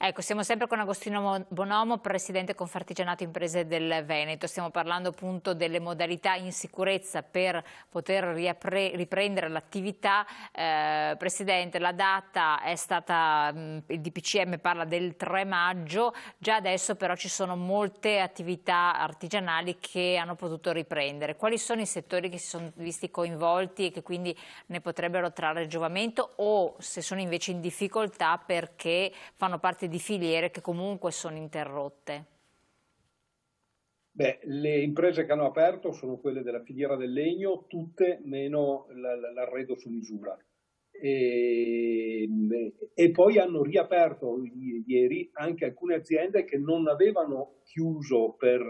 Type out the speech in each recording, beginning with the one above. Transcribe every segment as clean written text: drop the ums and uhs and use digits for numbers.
Ecco, siamo sempre con Agostino Bonomo, presidente Confartigianato Imprese del Veneto. Stiamo parlando appunto delle modalità in sicurezza per poter riprendere l'attività. Presidente, la data è stata, il DPCM parla del 3 maggio, già adesso però ci sono molte attività artigianali che hanno potuto riprendere. Quali sono i settori che si sono visti coinvolti e che quindi ne potrebbero trarre giovamento, o se sono invece in difficoltà perché fanno parte di filiere che comunque sono interrotte? Beh, le imprese che hanno aperto sono quelle della filiera del legno, tutte meno l'arredo su misura. E poi hanno riaperto ieri anche alcune aziende che non avevano chiuso per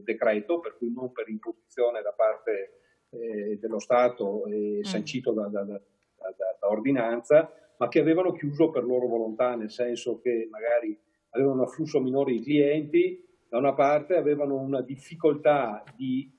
decreto, per cui non per imposizione da parte dello Stato sancito da ordinanza, ma che avevano chiuso per loro volontà, nel senso che magari avevano un afflusso minore di clienti, da una parte avevano una difficoltà di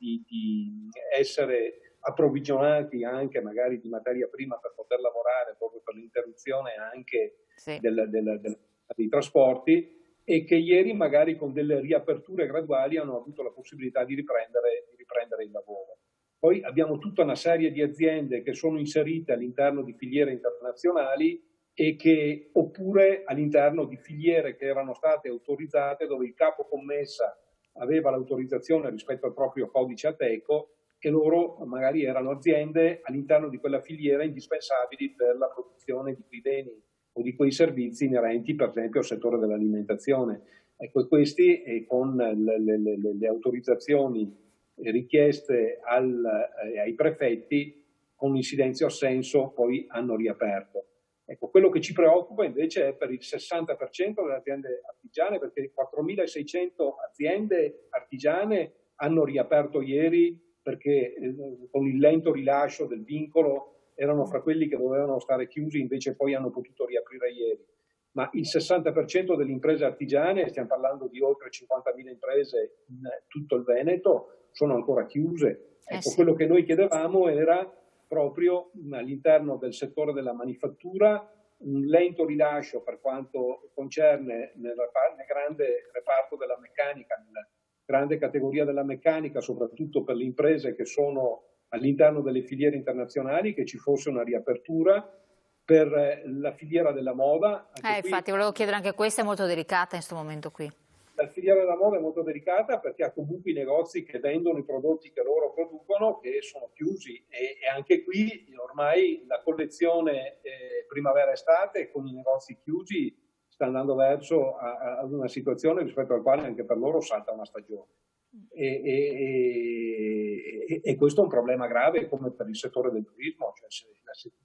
essere approvvigionati anche magari di materia prima per poter lavorare, proprio per l'interruzione anche Sì. dei trasporti, e che ieri magari con delle riaperture graduali hanno avuto la possibilità di riprendere il lavoro. Poi abbiamo tutta una serie di aziende che sono inserite all'interno di filiere internazionali e che, oppure all'interno di filiere che erano state autorizzate, dove il capo commessa aveva l'autorizzazione rispetto al proprio codice Ateco, e loro magari erano aziende all'interno di quella filiera indispensabili per la produzione di quei beni o di quei servizi inerenti per esempio al settore dell'alimentazione. Ecco, questi con le autorizzazioni richieste ai prefetti, con il silenzio assenso poi hanno riaperto. Ecco, quello che ci preoccupa invece è per il 60% delle aziende artigiane, perché 4.600 aziende artigiane hanno riaperto ieri perché con il lento rilascio del vincolo erano fra quelli che dovevano stare chiusi, invece poi hanno potuto riaprire ieri. Ma il 60% delle imprese artigiane, stiamo parlando di oltre 50.000 imprese in tutto il Veneto, sono ancora chiuse. Ecco, Sì. quello che noi chiedevamo era proprio all'interno del settore della manifattura un lento rilascio per quanto concerne nel grande reparto della meccanica, nella grande categoria della meccanica, soprattutto per le imprese che sono all'interno delle filiere internazionali, che ci fosse una riapertura. Per la filiera della moda, anche qui, Infatti volevo chiedere, anche questa è molto delicata in questo momento qui. la filiera della moda è molto delicata perché ha comunque i negozi che vendono i prodotti che loro producono che sono chiusi, e anche qui ormai la collezione primavera-estate con i negozi chiusi sta andando verso ad una situazione rispetto alla quale anche per loro salta una stagione. E questo è un problema grave come per il settore del turismo, cioè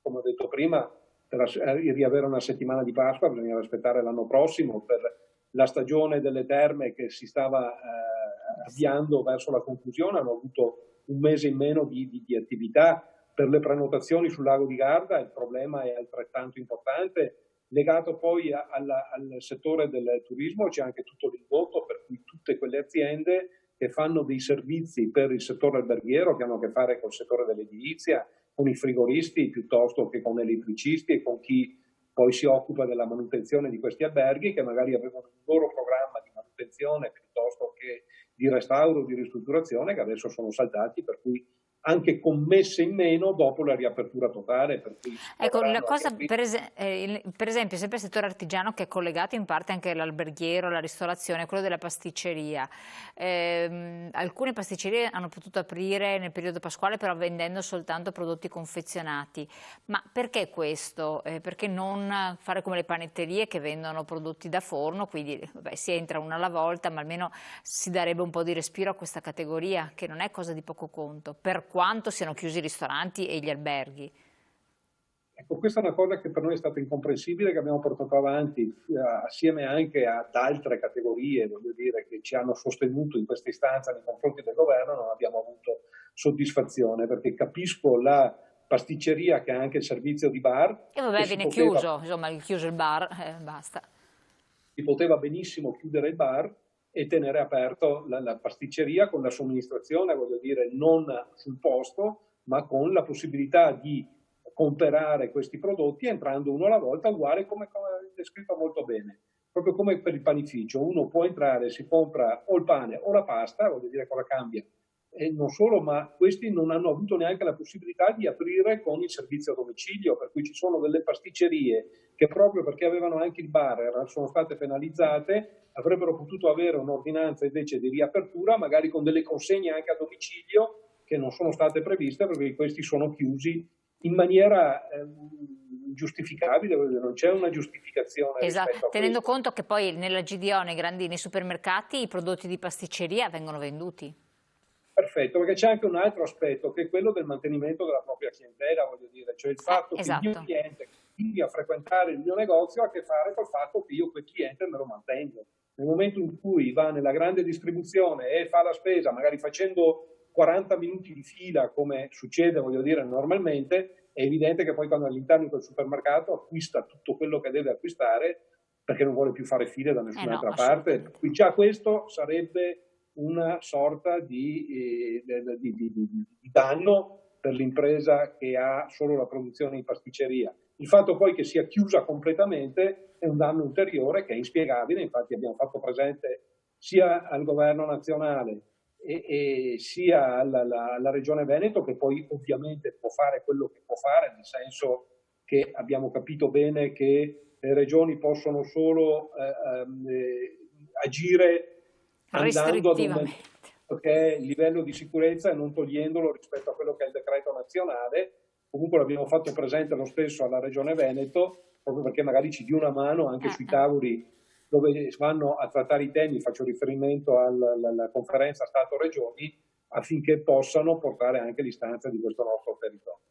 come ho detto prima, per riavere una settimana di Pasqua bisogna aspettare l'anno prossimo, per la stagione delle terme che si stava avviando verso la conclusione hanno avuto un mese in meno di attività. Per le prenotazioni sul lago di Garda il problema è altrettanto importante. Legato poi al settore del turismo c'è anche tutto l'indotto, per cui tutte quelle aziende che fanno dei servizi per il settore alberghiero, che hanno a che fare col settore dell'edilizia, con i frigoristi piuttosto che con elettricisti e con chi poi si occupa della manutenzione di questi alberghi, che magari avevano un loro programma di manutenzione piuttosto che di restauro, di ristrutturazione, che adesso sono saltati, per cui anche commesse in meno dopo la riapertura totale. Per cui ecco, la cosa per esempio, sempre il settore artigiano, che è collegato in parte anche all'alberghiero, alla ristorazione, quello della pasticceria. Alcune pasticcerie hanno potuto aprire nel periodo pasquale, però vendendo soltanto prodotti confezionati. Ma perché questo? Perché non fare come le panetterie che vendono prodotti da forno, quindi vabbè, si entra una alla volta, ma almeno si darebbe un po' di respiro a questa categoria, che non è cosa di poco conto, per quanto siano chiusi i ristoranti e gli alberghi. Ecco, questa è una cosa che per noi è stata incomprensibile, che abbiamo portato avanti assieme anche ad altre categorie, voglio dire, che ci hanno sostenuto in questa istanza nei confronti del governo. Non abbiamo avuto soddisfazione, perché capisco la pasticceria che ha anche il servizio di bar, E vabbè, viene chiuso, insomma, chiuso il bar, basta. si poteva benissimo chiudere il bar e tenere aperto la pasticceria con la somministrazione, voglio dire, non sul posto, ma con la possibilità di comprare questi prodotti entrando uno alla volta, uguale come descritto molto bene. Proprio come per il panificio, uno può entrare, si compra o il pane o la pasta, voglio dire cosa cambia. E non solo, ma questi non hanno avuto neanche la possibilità di aprire con il servizio a domicilio, per cui ci sono delle pasticcerie che proprio perché avevano anche il bar sono state penalizzate, avrebbero potuto avere un'ordinanza invece di riapertura, magari con delle consegne anche a domicilio che non sono state previste perché questi sono chiusi in maniera giustificabile, non c'è una giustificazione rispetto a tenendo questo. conto che poi nella GDO, nei supermercati, i prodotti di pasticceria vengono venduti. Perfetto, perché c'è anche un altro aspetto che è quello del mantenimento della propria clientela, voglio dire, cioè il fatto che il mio cliente continui a frequentare il mio negozio ha a che fare col fatto che io quel cliente me lo mantengo. Nel momento in cui va nella grande distribuzione e fa la spesa, magari facendo 40 minuti di fila, come succede, voglio dire, normalmente, è evidente che poi quando all'interno del supermercato acquista tutto quello che deve acquistare perché non vuole più fare file da nessun'altra parte. Quindi già questo sarebbe una sorta di danno per l'impresa che ha solo la produzione in pasticceria. Il fatto poi che sia chiusa completamente è un danno ulteriore che è inspiegabile, infatti abbiamo fatto presente sia al governo nazionale e sia alla Regione Veneto, che poi ovviamente può fare quello che può fare, nel senso che abbiamo capito bene che le regioni possono solo agire andando ad aumentare il livello di sicurezza e non togliendolo rispetto a quello che è il decreto nazionale. Comunque l'abbiamo fatto presente lo stesso alla Regione Veneto, proprio perché magari ci dia una mano anche sui tavoli dove vanno a trattare i temi, faccio riferimento alla conferenza Stato-Regioni, affinché possano portare anche l'istanza di questo nostro territorio.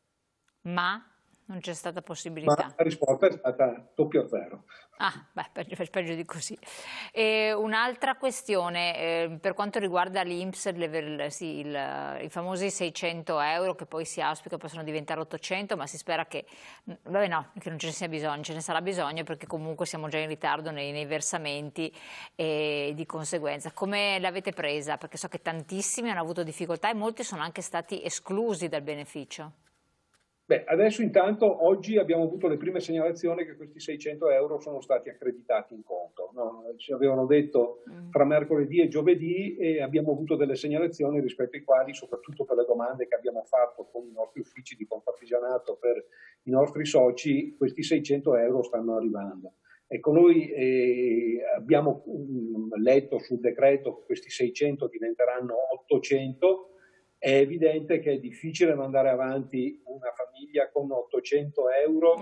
Ma non c'è stata possibilità. Ma la risposta è stata 0. Peggio di così. Un'altra questione, per quanto riguarda l'INPS, i famosi 600 euro che poi si auspica possano diventare 800, ma si spera che, che non ce ne sia bisogno, ce ne sarà bisogno perché comunque siamo già in ritardo nei versamenti e di conseguenza. Come l'avete presa? Perché so che tantissimi hanno avuto difficoltà e molti sono anche stati esclusi dal beneficio. Beh, adesso intanto oggi abbiamo avuto le prime segnalazioni che questi 600 euro sono stati accreditati in conto. No? Ci avevano detto fra mercoledì e giovedì e abbiamo avuto delle segnalazioni rispetto ai quali, soprattutto per le domande che abbiamo fatto con i nostri uffici di Confartigianato per i nostri soci, questi 600 euro stanno arrivando. Ecco, noi abbiamo letto sul decreto che questi 600 diventeranno 800. È evidente che è difficile mandare avanti una famiglia con 800 euro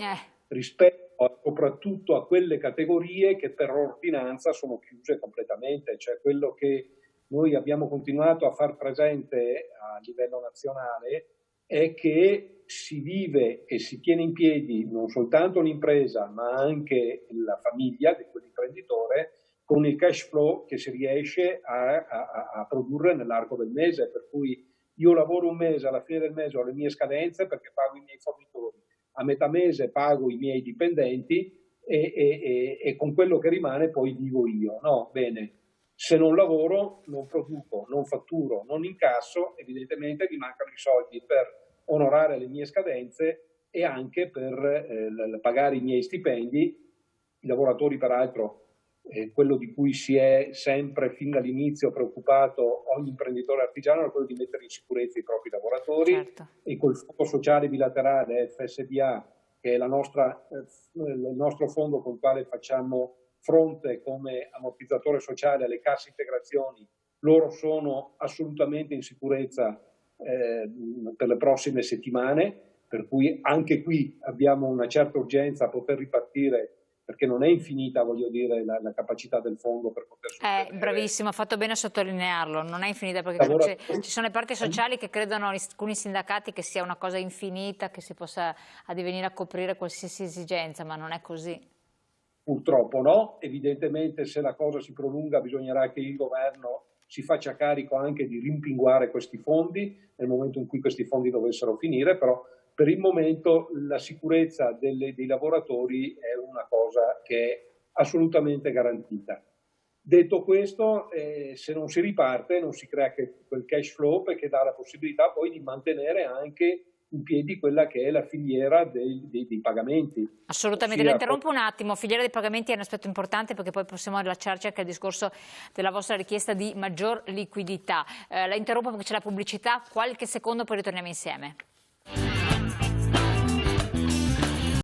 rispetto soprattutto a quelle categorie che per ordinanza sono chiuse completamente, cioè quello che noi abbiamo continuato a far presente a livello nazionale è che si vive e si tiene in piedi non soltanto l'impresa ma anche la famiglia di quell'imprenditore con il cash flow che si riesce a produrre nell'arco del mese, per cui io lavoro un mese, alla fine del mese ho le mie scadenze perché pago i miei fornitori, a metà mese pago i miei dipendenti e con quello che rimane poi vivo io. No, bene, se non lavoro, non produco, non fatturo, non incasso, evidentemente mi mancano i soldi per onorare le mie scadenze e anche per pagare i miei stipendi. I lavoratori peraltro quello di cui si è sempre fin dall'inizio preoccupato ogni imprenditore artigiano è quello di mettere in sicurezza i propri lavoratori e col Fondo Sociale Bilaterale FSBA, che è il nostro fondo con il quale facciamo fronte come ammortizzatore sociale alle casse integrazioni, loro sono assolutamente in sicurezza per le prossime settimane, per cui anche qui abbiamo una certa urgenza a poter ripartire perché non è infinita, voglio dire, la capacità del fondo per poter sostenere. Bravissimo, ha fatto bene a sottolinearlo, non è infinita perché ci sono le parti sociali che credono, alcuni sindacati, che sia una cosa infinita, che si possa addivenire a coprire qualsiasi esigenza, ma non è così. Purtroppo no, evidentemente se la cosa si prolunga bisognerà che il governo si faccia carico anche di rimpinguare questi fondi nel momento in cui questi fondi dovessero finire, però per il momento la sicurezza dei lavoratori è una cosa che è assolutamente garantita. Detto questo, se non si riparte non si crea che quel cash flow perché dà la possibilità poi di mantenere anche in piedi quella che è la filiera dei pagamenti. Assolutamente, la interrompo un attimo. Filiera dei pagamenti è un aspetto importante perché poi possiamo allacciarci anche al discorso della vostra richiesta di maggior liquidità. La interrompo perché c'è la pubblicità, qualche secondo poi ritorniamo insieme.